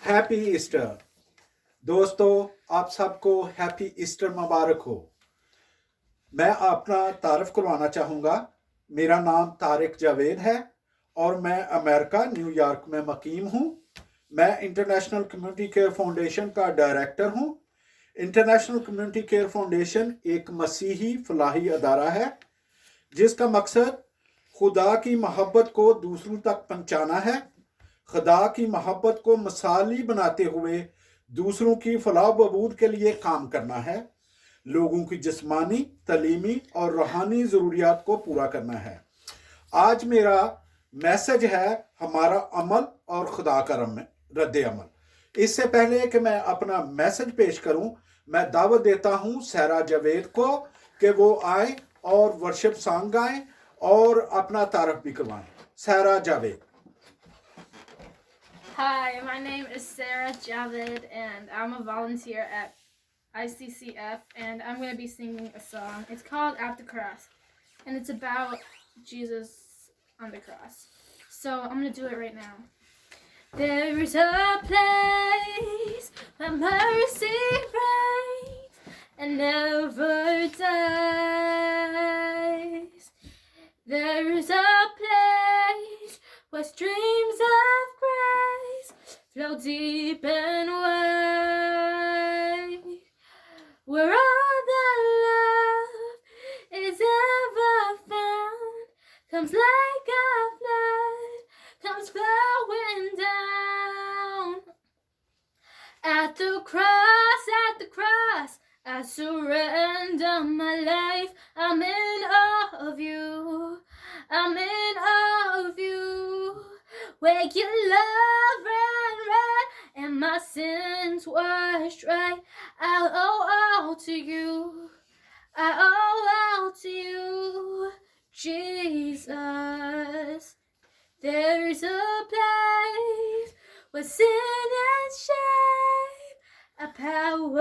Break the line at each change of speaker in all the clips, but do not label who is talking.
Happy Easter दोस्तों, आप सबको हैप्पी ईस्टर मुबारक हो। मैं अपना तारफ़ करवाना चाहूँगा। मेरा नाम तारिक जावेद है और मैं अमेरिका न्यूयॉर्क में मुकीम हूँ। मैं इंटरनेशनल कम्युनिटी केयर फाउंडेशन का डायरेक्टर हूँ। इंटरनेशनल कम्युनिटी केयर फाउंडेशन एक मसीही फलाही अदारा है जिसका मकसद खुदा की मोहब्बत को दूसरों तक पहुँचाना है। खुदा की मोहब्बत को मिसाली बनाते हुए दूसरों की फलाह बहबूद के लिए काम करना है। लोगों की जिस्मानी, तलीमी और रूहानी ज़रूरियात को पूरा करना है। आज मेरा मैसेज है हमारा अमल और खुदा का रद्द अमल। इससे पहले कि मैं अपना मैसेज पेश करूं, मैं दावत देता हूं सैरा जावेद को कि वो आए और वर्शिप सॉन्ग गाएं और अपना तारफ़ भी करवाएं। सैरा Javed.
Hi, my name is Sarah Javed, and I'm a volunteer at ICCF, and I'm going to be singing a song. It's called At the Cross, and it's about Jesus on the cross. So I'm going to do it right now. There is a place where mercy reigns and never dies. There is a place where streams of grace flow deep and wide, where all the love is ever found comes like a flood, comes flowing down. At the cross, I surrender my life. I'm in awe of you. I'm in awe of you. Where your love ran red and my sins washed right. I owe all to you. I owe all to you, Jesus. There's a place where sin and shame are powerless,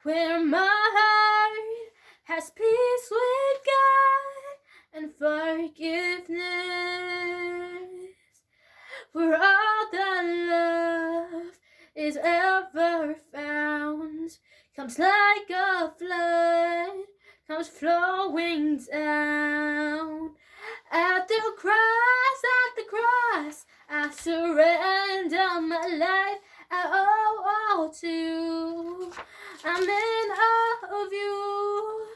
where my heart has peace with God and forgiveness, where all the love is ever found comes like a flood, comes flowing down. At the cross, I surrender my life. I owe all to you. I'm in awe of you.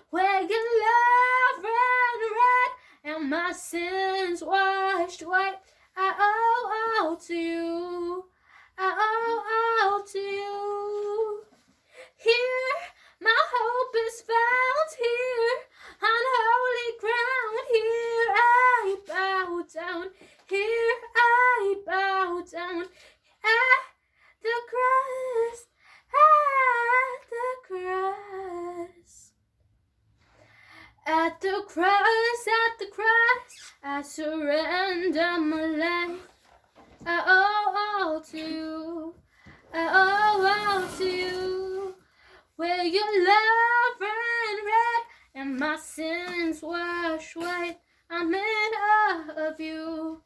Where your love ran red and my sins washed white. I owe all to you. I owe all to you. Here, my hope is found. Here, on holy ground. Here I bow down. Here I bow down. At the cross. At the cross. At the cross, I surrender my life. I owe all to you. I owe all to you. Where your love ran red and my sins washed white. I'm in awe of you.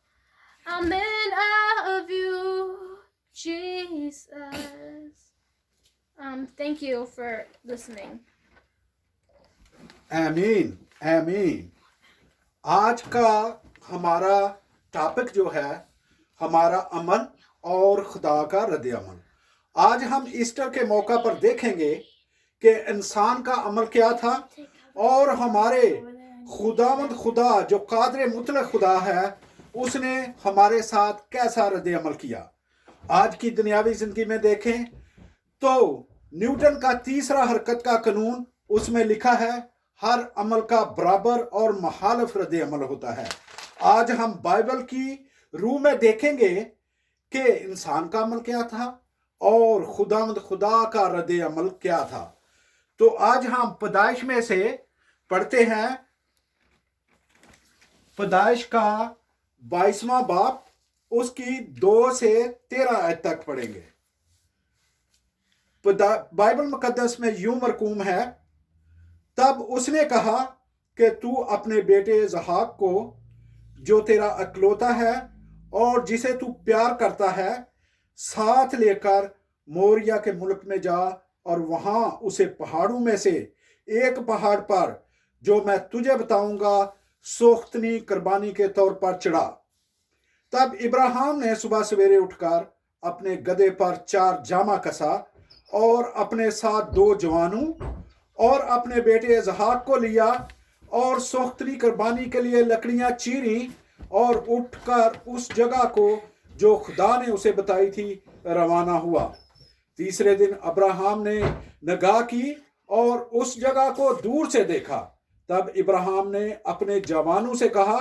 I'm in awe of you, Jesus. Thank you for listening.
आमीन आमीन। आज का हमारा topic जो है हमारा अमल और खुदा का रद्द अमल। आज हम ईस्टर के मौका पर देखेंगे कि इंसान का अमल क्या था और हमारे खुदा जो कादिर मुतलक खुदा है उसने हमारे साथ कैसा रद्द अमल किया। आज की दुनियावी जिंदगी में देखें तो न्यूटन का तीसरा हरकत का कानून, उसमें लिखा है हर अमल का बराबर और मुखालिफ रद्द अमल होता है। आज हम बाइबल की रूह में देखेंगे कि इंसान का अमल क्या था और खुदा का रद्द अमल क्या था। तो आज हम पैदाइश में से पढ़ते हैं, पैदाइश का 22वां बाब उसकी 2 से 13 आयत तक पढ़ेंगे। बाइबल मुकद्दस में यूं मरकूम है, तब उसने कहा कि तू अपने बेटे इसहाक को जो तेरा अकलौता है और जिसे तू प्यार करता है साथ लेकर मोरिया के मुल्क में जा और वहां उसे पहाड़ों में से एक पहाड़ पर जो मैं तुझे बताऊंगा सोख्तनी कुर्बानी के तौर पर चढ़ा। तब इब्राहिम ने सुबह सवेरे उठकर अपने गधे पर 4 जामा कसा और अपने साथ 2 जवानों और अपने बेटे इसहाक को लिया और सोख्तनी कुर्बानी के लिए लकड़ियां चीरी और उठकर उस जगह को जो खुदा ने उसे बताई थी रवाना हुआ। तीसरे दिन अब्राहम ने निगाह की और उस जगह को दूर से देखा। तब इब्राहिम ने अपने जवानों से कहा,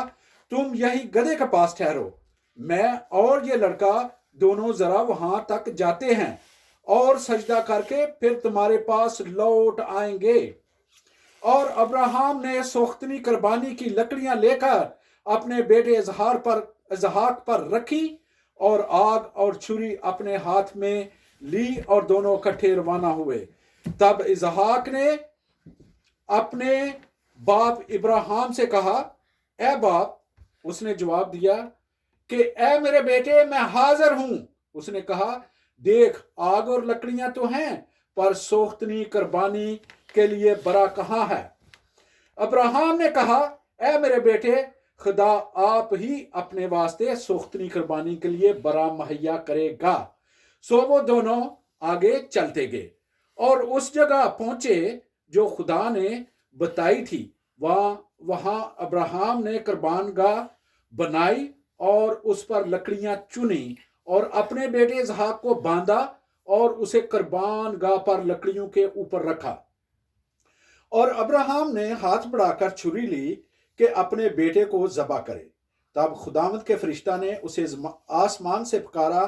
तुम यही गधे के पास ठहरो, मैं और ये लड़का दोनों जरा वहां तक जाते हैं और सजदा करके फिर तुम्हारे पास लौट आएंगे। और अब्राहम ने सोख्तनी कुर्बानी की लकड़ियां लेकर अपने बेटे इसहाक पर रखी और आग और छुरी अपने हाथ में ली और दोनों इकट्ठे रवाना हुए। तब इसहाक ने अपने बाप इब्राहिम से कहा, ए बाप। उसने जवाब दिया कि ए मेरे बेटे, मैं हाजिर हूं। उसने कहा, देख आग और लकड़ियां तो हैं, पर सोख्तनी कुर्बानी के लिए बरा कहाँ है। अब्राहम ने कहा, ए मेरे बेटे, खुदा आप ही अपने वास्ते सोख्तनी कुर्बानी के लिए बरा मुहैया करेगा। सो वो दोनों आगे चलते गए और उस जगह पहुंचे जो खुदा ने बताई थी। वहां अब्राहम ने कुर्बान गाह बनाई और उस पर लकड़ियां चुनी और अपने बेटे इसहाक को बांधा और उसे कुर्बान गाह पर लकड़ियों के ऊपर रखा। और अब्राहम ने हाथ बढ़ाकर छुरी ली कि अपने बेटे को ज़बह करे। तब खुदावंद के फरिश्ता ने उसे आसमान से पुकारा,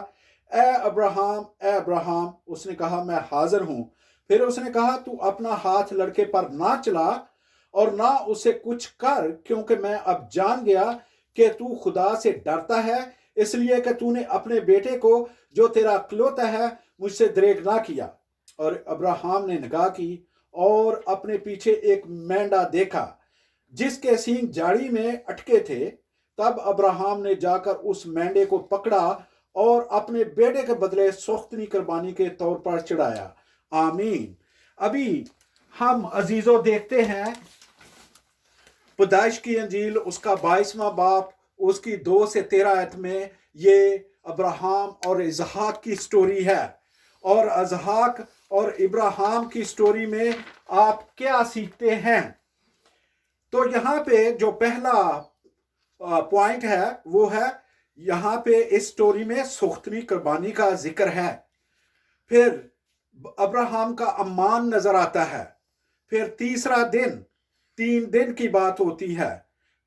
ए अब्राहम, ए अब्राहम। उसने कहा, मैं हाजिर हूं। फिर उसने कहा, तू अपना हाथ लड़के पर ना चला और ना उसे कुछ कर, क्योंकि मैं अब जान गया कि तू खुदा से डरता है, इसलिए कि तूने अपने बेटे को जो तेरा इकलौता है मुझसे दरेग ना किया। और अब्राहम ने निगाह की और अपने पीछे एक मेंढा देखा जिसके सींग जाड़ी में अटके थे। तब अब्राहम ने जाकर उस मेंढे को पकड़ा और अपने बेटे के बदले सोख्तनी कुर्बानी के तौर पर चढ़ाया। आमीन। अभी हम अजीजों देखते हैं पैदाइश की अंजील उसका 22वां बाप उसकी 2 से 13 आयत में ये अब्राहम और इसहाक की स्टोरी है। और इसहाक और इब्राहिम की स्टोरी में आप क्या सीखते हैं? तो यहाँ पे जो पहला पॉइंट है वो है, यहाँ पे इस स्टोरी में सोख्तनी कुर्बानी का जिक्र है। फिर अब्राहम का अम्मान नजर आता है। फिर तीसरा दिन, 3 दिन की बात होती है।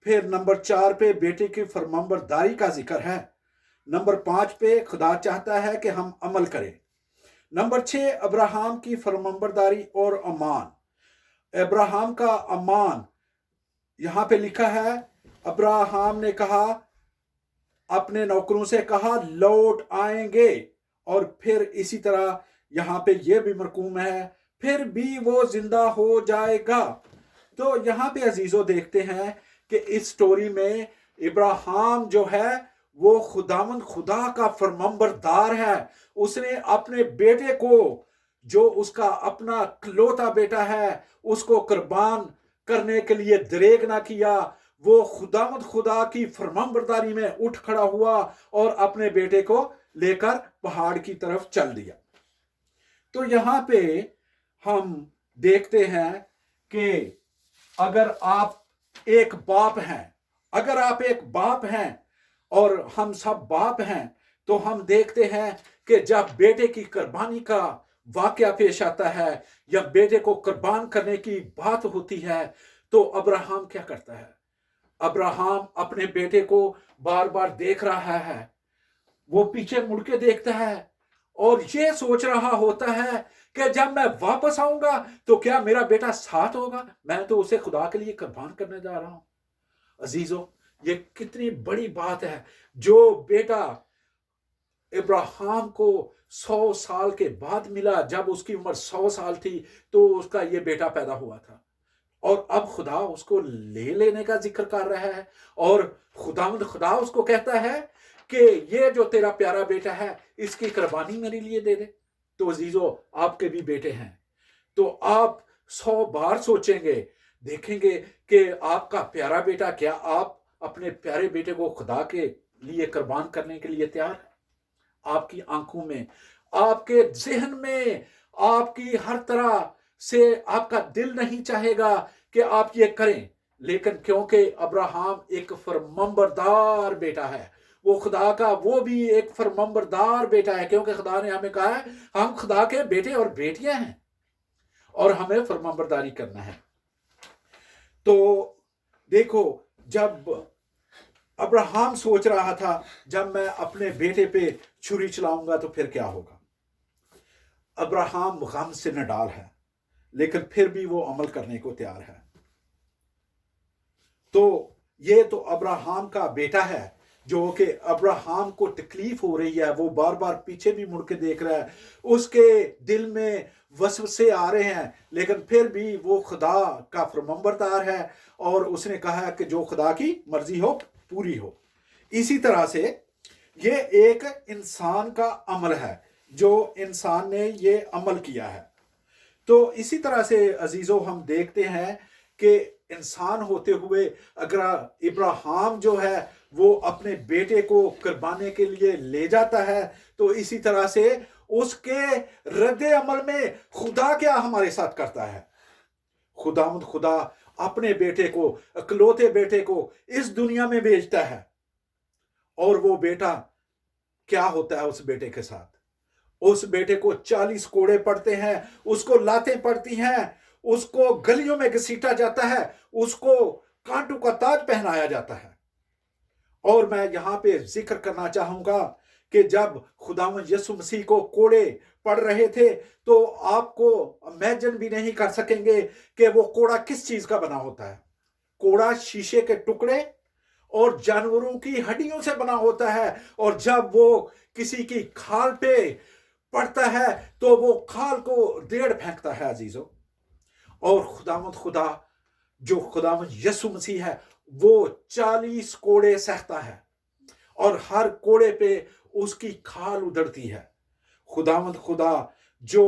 फिर नंबर 4 पे बेटे की फरमाबरदारी का जिक्र है। नंबर 5 पे खुदा चाहता है कि हम अमल करें। नंबर 6 अब्राहम की फरमाबरदारी और अमान। अब्राहम का अमान यहाँ पे लिखा है, अब्राहम ने कहा, अपने नौकरों से कहा लौट आएंगे। और फिर इसी तरह यहाँ पे ये भी मरकूम है, फिर भी वो जिंदा हो जाएगा। तो यहाँ पे अजीजों देखते हैं कि इस स्टोरी में इब्राहिम जो है वो खुदावंद खुदा का फरमाबरदार है। उसने अपने बेटे को, जो उसका अपना इकलौता बेटा है, उसको कुर्बान करने के लिए दरेग ना किया। वो खुदावंद खुदा की फरमाबरदारी में उठ खड़ा हुआ और अपने बेटे को लेकर पहाड़ की तरफ चल दिया। तो यहाँ पे हम देखते हैं कि अगर आप एक बाप हैं, अगर आप एक बाप हैं और हम सब बाप हैं, तो हम देखते हैं कि जब बेटे की कुर्बानी का वाकया पेश आता है या बेटे को कुर्बान करने की बात होती है, तो अब्राहम क्या करता है? अब्राहम अपने बेटे को बार बार देख रहा है। वो पीछे मुड़ के देखता है और ये सोच रहा होता है कि जब मैं वापस आऊंगा तो क्या मेरा बेटा साथ होगा? मैं तो उसे खुदा के लिए कुर्बान करने जा रहा हूं। अजीजों, ये कितनी बड़ी बात है। जो बेटा इब्राहिम को 100 साल के बाद मिला, जब उसकी उम्र 100 साल थी तो उसका ये बेटा पैदा हुआ था, और अब खुदा उसको ले लेने का जिक्र कर रहा है। और खुदा उसको कहता है کہ یہ جو تیرا پیارا بیٹا ہے اس کی قربانی میرے لیے دے دے. تو عزیزو آپ کے بھی بیٹے ہیں تو آپ 100 بار سوچیں گے, دیکھیں گے کہ آپ کا پیارا بیٹا, کیا آپ اپنے پیارے بیٹے کو خدا کے لیے قربان کرنے کے لیے تیار ہیں؟ آپ کی آنکھوں میں, آپ کے ذہن میں, آپ کی ہر طرح سے آپ کا دل نہیں چاہے گا کہ آپ یہ کریں, لیکن کیونکہ ابراہیم ایک فرمانبردار بیٹا ہے, وہ خدا کا وہ بھی ایک فرمانبردار بیٹا ہے, کیونکہ خدا نے ہمیں کہا ہے ہم خدا کے بیٹے اور بیٹیاں ہیں اور ہمیں فرمانبرداری کرنا ہے. تو دیکھو, جب ابراہیم سوچ رہا تھا جب میں اپنے بیٹے پہ چھری چلاؤں گا تو پھر کیا ہوگا, ابراہیم غم سے نڈال ہے لیکن پھر بھی وہ عمل کرنے کو تیار ہے. تو یہ تو ابراہیم کا بیٹا ہے جو کہ ابراہیم کو تکلیف ہو رہی ہے, وہ بار بار پیچھے بھی مڑ کے دیکھ رہا ہے, اس کے دل میں وسوسے آ رہے ہیں, لیکن پھر بھی وہ خدا کا فرمانبردار ہے اور اس نے کہا کہ جو خدا کی مرضی ہو پوری ہو. اسی طرح سے یہ ایک انسان کا عمل ہے جو انسان نے یہ عمل کیا ہے. تو اسی طرح سے عزیزو ہم دیکھتے ہیں کہ انسان ہوتے ہوئے اگر ابراہیم جو ہے وہ اپنے بیٹے کو قربانے کے لیے لے جاتا ہے, تو اسی طرح سے اس کے رد عمل میں خدا کیا ہمارے ساتھ کرتا ہے. خدا اپنے بیٹے کو, اکلوتے بیٹے کو اس دنیا میں بھیجتا ہے, اور وہ بیٹا کیا ہوتا ہے اس بیٹے کے ساتھ, اس بیٹے کو 40 کوڑے پڑتے ہیں, اس کو لاتیں پڑتی ہیں, اس کو گلیوں میں گھسیٹا جاتا ہے, اس کو کانٹوں کا تاج پہنایا جاتا ہے. اور میں یہاں پہ ذکر کرنا چاہوں گا کہ جب خداوند یسوع مسیح کو کوڑے پڑ رہے تھے تو آپ کو امیجن بھی نہیں کر سکیں گے کہ وہ کوڑا کس چیز کا بنا ہوتا ہے. کوڑا شیشے کے ٹکڑے اور جانوروں کی ہڈیوں سے بنا ہوتا ہے, اور جب وہ کسی کی کھال پہ پڑتا ہے تو وہ کھال کو ڈیڑھ پھینکتا ہے عزیزو. اور خدا جو خداوند یسوع مسیح ہے وہ 40 کوڑے سہتا ہے, اور ہر کوڑے پہ اس کی کھال ادھڑتی ہے. خدا جو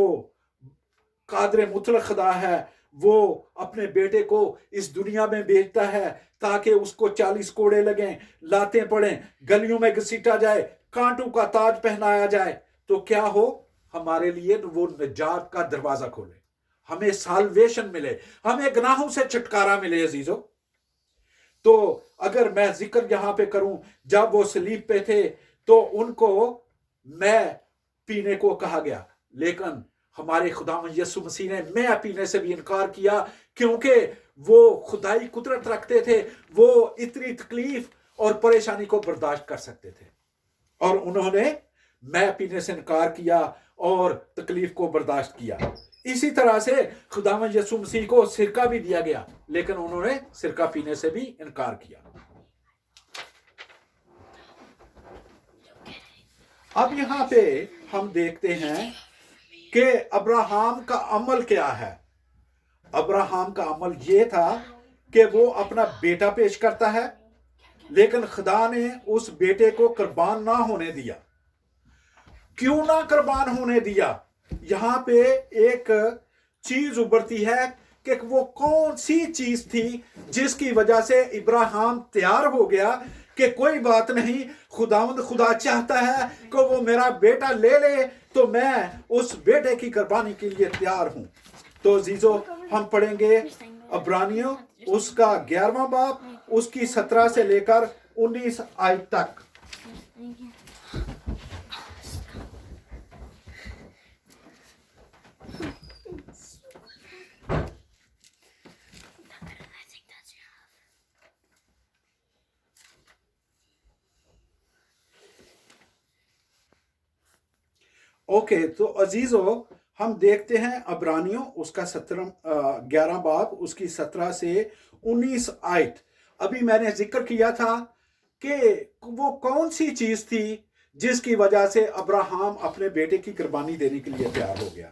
قادر مطلق خدا ہے وہ اپنے بیٹے کو اس دنیا میں بھیجتا ہے تاکہ اس کو 40 کوڑے لگیں, لاتیں پڑیں, گلیوں میں گھسیٹا جائے, کانٹوں کا تاج پہنایا جائے, تو کیا ہو, ہمارے لیے وہ نجات کا دروازہ کھولے, ہمیں سالویشن ملے, ہمیں گناہوں سے چھٹکارا ملے عزیزو. تو اگر میں ذکر یہاں پہ کروں, جب وہ صلیب پہ تھے تو ان کو میں پینے کو کہا گیا, لیکن ہمارے خداوند یسوع مسیح نے میں پینے سے بھی انکار کیا, کیونکہ وہ خدائی قدرت رکھتے تھے, وہ اتنی تکلیف اور پریشانی کو برداشت کر سکتے تھے, اور انہوں نے میں پینے سے انکار کیا اور تکلیف کو برداشت کیا. اسی طرح سے خداوند یسوع مسیح کو سرکہ بھی دیا گیا, لیکن انہوں نے سرکہ پینے سے بھی انکار کیا. اب یہاں پہ ہم دیکھتے ہیں کہ ابراہیم کا عمل کیا ہے. ابراہیم کا عمل یہ تھا کہ وہ اپنا بیٹا پیش کرتا ہے, لیکن خدا نے اس بیٹے کو قربان نہ ہونے دیا. کیوں نہ قربان ہونے دیا؟ یہاں پہ ایک چیز ابھرتی ہے کہ وہ کون سی چیز تھی جس کی وجہ سے ابراہیم تیار ہو گیا کہ کوئی بات نہیں, خدا چاہتا ہے کہ وہ میرا بیٹا لے لے تو میں اس بیٹے کی قربانی کے لیے تیار ہوں. تو عزیزو ہم پڑھیں گے عبرانیوں اس کا 11واں باب, اس کی 17 سے لے کر 19 آیت تک. اوکے, تو عزیزو ہم دیکھتے ہیں عبرانیوں اس کا 11 باب اس کی 17 سے 19 آیت. ابھی میں نے ذکر کیا تھا کہ وہ کون سی چیز تھی جس کی وجہ سے ابراہیم اپنے بیٹے کی قربانی دینے کے لیے تیار ہو گیا.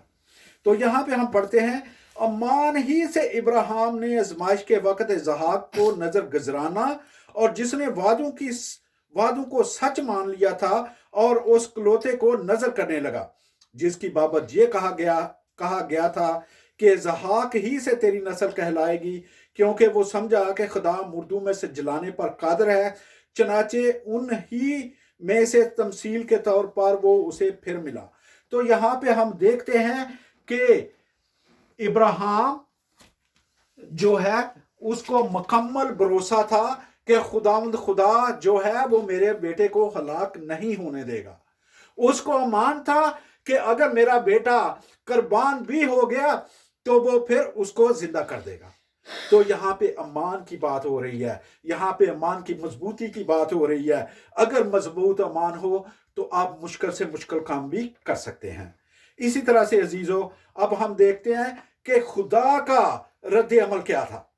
تو یہاں پہ ہم پڑھتے ہیں, امان ہی سے ابراہیم نے آزمائش کے وقت اسحاق کو نظر گزرانا, اور جس نے वादों को सच मान लिया था और उस कलौते को नजर करने लगा जिसकी बाबत ये कहा गया था कि इसहाक ही से तेरी नस्ल कहलाएगी, क्योंकि वो समझा कि खुदा मुर्दों में से जलाने पर कादिर है। चनाचे उन ही में से तमसील के तौर पर वो उसे फिर मिला। तो यहाँ पे हम देखते हैं कि इब्राहिम जो है उसको मुकम्मल भरोसा था कि खुदा जो है वो मेरे बेटे को हलाक नहीं होने देगा। उसको अमान था कि अगर मेरा बेटा कुर्बान भी हो गया तो वो फिर उसको जिंदा कर देगा। तो यहाँ पे अमान की बात हो रही है, यहाँ पे अमान की मजबूती की बात हो रही है। अगर मजबूत अमान हो तो आप मुश्किल से मुश्किल काम भी कर सकते हैं। इसी तरह से अजीजों, अब हम देखते हैं कि खुदा का रद्द अमल क्या था।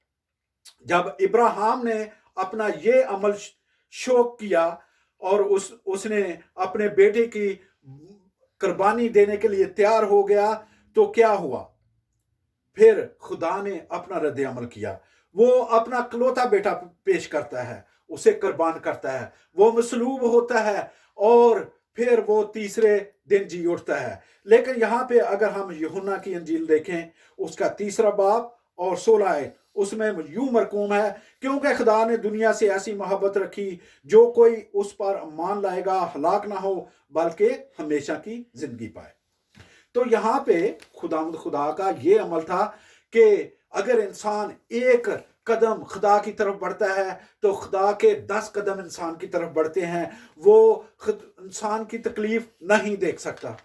जब इब्राहिम ने अपना ये अमल शौक किया और उसने अपने बेटे की कुर्बानी देने के लिए तैयार हो गया, तो क्या हुआ? फिर खुदा ने अपना रद्द अमल किया। वो अपना इकलौता बेटा पेश करता है, उसे कुर्बान करता है, वो मसलूब होता है और फिर वो तीसरे दिन जी उठता है। लेकिन यहाँ पे अगर हम यूहन्ना की इंजील देखें, उसका 3 बाब और 16 आयत, उसमें यूं मरकूम है, क्योंकि खुदा ने दुनिया से ऐसी मोहब्बत रखी जो कोई उस पर ईमान लाएगा हलाक ना हो बल्कि हमेशा की जिंदगी पाए। तो यहाँ पे खुदा का ये अमल था कि अगर इंसान एक कदम खुदा की तरफ बढ़ता है तो खुदा के 10 कदम इंसान की तरफ बढ़ते हैं। वो इंसान की तकलीफ नहीं देख सकता।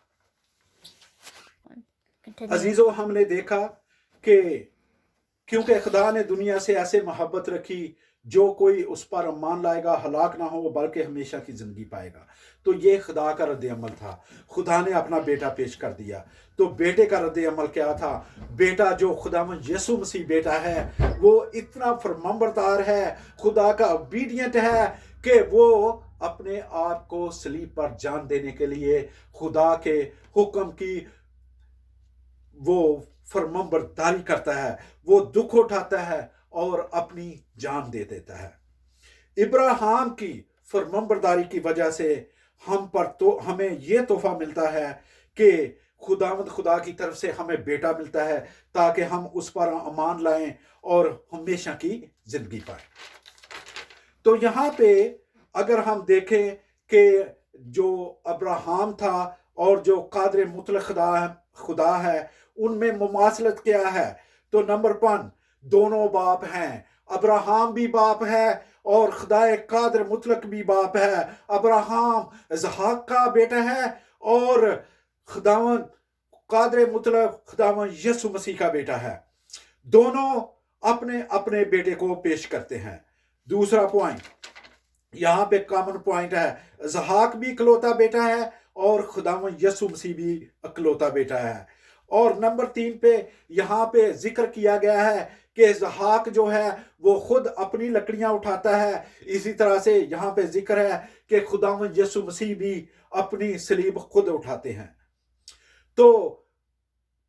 अजीजों, हमने देखा कि क्योंकि खुदा ने दुनिया से ऐसे मोहब्बत रखी जो कोई उस पर ईमान लाएगा हलाक ना हो बल्कि हमेशा की जिंदगी पाएगा। तो ये खुदा का रद्द अमल था। खुदा ने अपना बेटा पेश कर दिया। तो बेटे का रद्द अमल क्या था? बेटा जो खुदावंद यीशु मसीह बेटा है, वो इतना फरमाबरदार है, खुदा का ओबीडिएंट है कि वो अपने आप को सलीब पर जान देने के लिए खुदा के हुक्म की वो फरमाबरदारी करता है, वो दुख उठाता है और अपनी जान दे देता है। इब्राहिम की फरमाबरदारी की वजह से हमें ये तोहफा मिलता है कि खुदा की तरफ से हमें बेटा मिलता है ताकि हम उस पर ईमान लाएं और हमेशा की जिंदगी पाएं। तो यहाँ पे अगर हम देखें कि जो अब्राहम था और जो कादिर मुतलक खुदा है, उनमें मुमासलत क्या है? तो नंबर 1, दोनों बाप हैं। अब्राहम भी बाप है और खुदाए कादिर मुतलक भी बाप है। अब्राहम इसहाक का बेटा है और खुदावंद कादिर मुतलक खुदावंद यीशु मसीह का बेटा है। दोनों अपने अपने बेटे को पेश करते हैं। दूसरा पॉइंट, यहाँ पे कॉमन पॉइंट है, इसहाक भी इकलौता बेटा है और खुदावंद यीशु मसीह भी इकलौता बेटा है। और नंबर 3 पे यहाँ पे जिक्र किया गया है कि इसहाक जो है वो खुद अपनी लकड़ियां उठाता है। इसी तरह से यहाँ पे जिक्र है कि खुदावंद यीशु मसीह भी अपनी सलीब खुद उठाते हैं। तो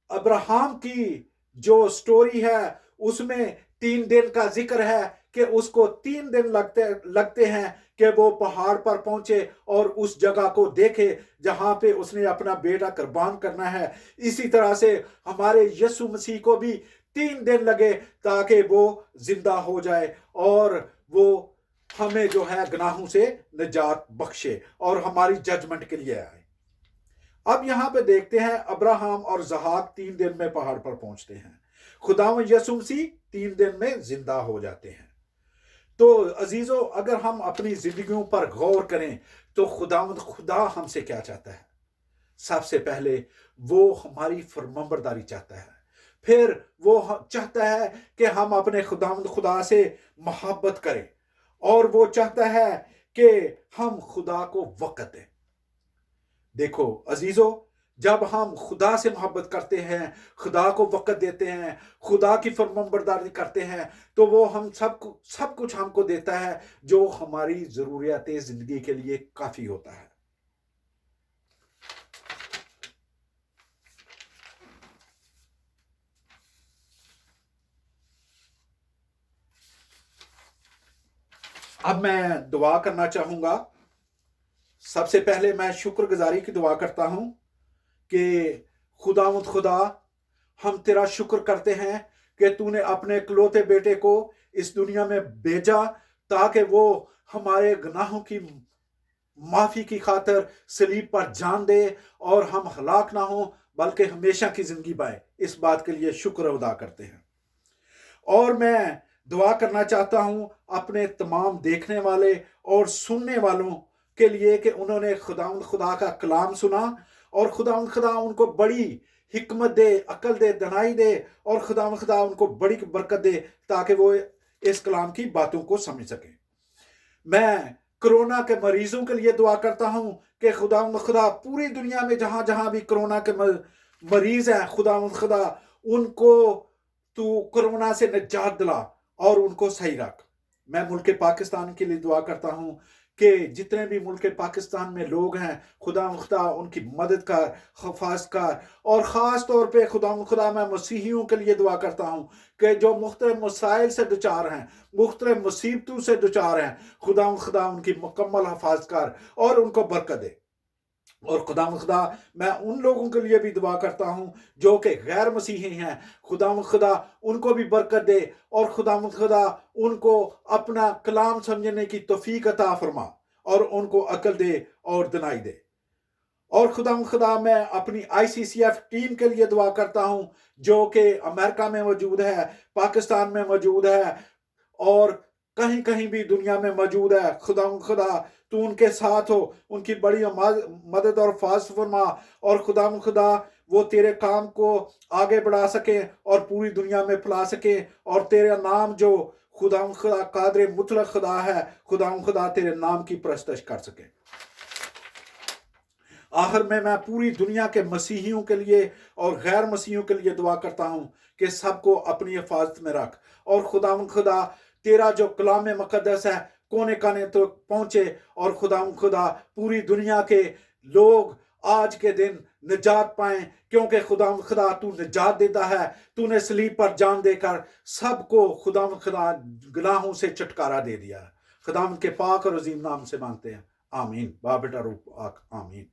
अब्राहम की जो स्टोरी है उसमें 3 दिन का जिक्र है कि उसको 3 दिन लगते हैं कि वो पहाड़ पर पहुंचे और उस जगह को देखे जहां पे उसने अपना बेटा कुर्बान करना है। इसी तरह से हमारे यीशु मसीह को भी 3 दिन लगे ताकि वो जिंदा हो जाए और वो हमें जो है गुनाहों से निजात बख्शे और हमारी जजमेंट के लिए आए। अब यहां पे देखते हैं अब्राहम और इसहाक 3 दिन में पहाड़ पर पहुंचते हैं। खुदावंद यीशु मसीह 3 दिन में जिंदा हो जाते हैं। तो अजीजों, अगर हम अपनी जिंदगियों पर गौर करें तो खुदा हमसे क्या चाहता है? सबसे पहले वो हमारी फरमाबरदारी चाहता है। फिर वो चाहता है कि हम अपने खुदा से मोहब्बत करें और वो चाहता है कि हम खुदा को वक़्त दें। देखो अजीजों, जब हम खुदा से मोहब्बत करते हैं, खुदा को वक़्त देते हैं, खुदा की फरमाबरदारी करते हैं, तो वो हम सब कुछ हमको देता है जो हमारी ज़रूरियात ज़िंदगी के लिए काफ़ी होता है। अब मैं दुआ करना चाहूँगा। सबसे पहले मैं शुक्रगुजारी की दुआ करता हूँ कि खुदावंद खुदा, हम तेरा शुक्र करते हैं कि तूने अपने इकलौते बेटे को इस दुनिया में भेजा ताकि वो हमारे गुनाहों की माफ़ी की खातिर सलीब पर जान दे और हम हलाक ना हो बल्कि हमेशा की ज़िंदगी पाए। इस बात के लिए शुक्र अदा करते हैं। और मैं दुआ करना चाहता हूँ अपने तमाम देखने वाले और सुनने वालों के लिए कि उन्होंने खुदावंद खुदा का कलाम सुना और खुदावंद खुदा उनको बड़ी हिकमत दे, अकल दे, दनाई दे और खुदावंद खुदा उनको बड़ी बरकत दे ताकि वो इस कलाम की बातों को समझ सकें। मैं कोरोना के मरीजों के लिए दुआ करता हूँ कि खुदावंद खुदा पूरी दुनिया में जहाँ जहाँ भी कोरोना के मरीज हैं, खुदावंद खुदा उनको तू कोरोना से निजात दिला और उनको सही रख। मैं मुल्क पाकिस्तान के लिए दुआ करता हूँ कि जितने भी मुल्क पाकिस्तान में लोग हैं, खुदा उनकी मदद कर, हिफाजत कर। और ख़ास तौर पे खुदा मैं मसीहियों के लिए दुआ करता हूँ कि जो मुख्तलिफ मसाइल से दुचार हैं, मुख्तलिफ मुसीबतों से दुचार हैं, खुदा उनकी मुकम्मल हिफाजत कर और उनको बरकत दे। और खुदा मैं उन लोगों के लिए भी दुआ करता हूँ जो कि गैर मसीही हैं, खुदा उनको भी बरकत दे और खुदा उनको अपना कलाम समझने की तौफीक अता फरमा और उनको अकल दे और दनाई दे। और खुदा मैं अपनी ICCF टीम के लिए दुआ करता हूँ जो कि अमेरिका में मौजूद है, पाकिस्तान में मौजूद है और कहीं कहीं भी दुनिया में मौजूद है। खुदा तू उनके साथ हो, उनकी बड़ी मदद और हिफाजत फरमा और खुदा वो तेरे काम को आगे बढ़ा सके और पूरी दुनिया में फैला सके और तेरा नाम जो खुदा कादिर मुतलक खुदा है, खुदा तेरे नाम की परस्तश कर सके। आखिर में मैं पूरी दुनिया के मसीहियों के लिए और गैर मसीहियों के लिए दुआ करता हूँ कि सबको अपनी हिफाजत में रख और खुदा तेरा जो कलाम मुकद्दस है कोने काने तो पहुंचे और खुदा पूरी दुनिया के लोग आज के दिन निजात पाएं, क्योंकि खुदा तू निजात देता है। तूने सलीब पर जान देकर सबको खुदा गुनाहों से छुटकारा दे दिया है। खुदा के पाक और अजीम नाम से मांगते हैं, आमीन। बाप बेटा रूप आमीन।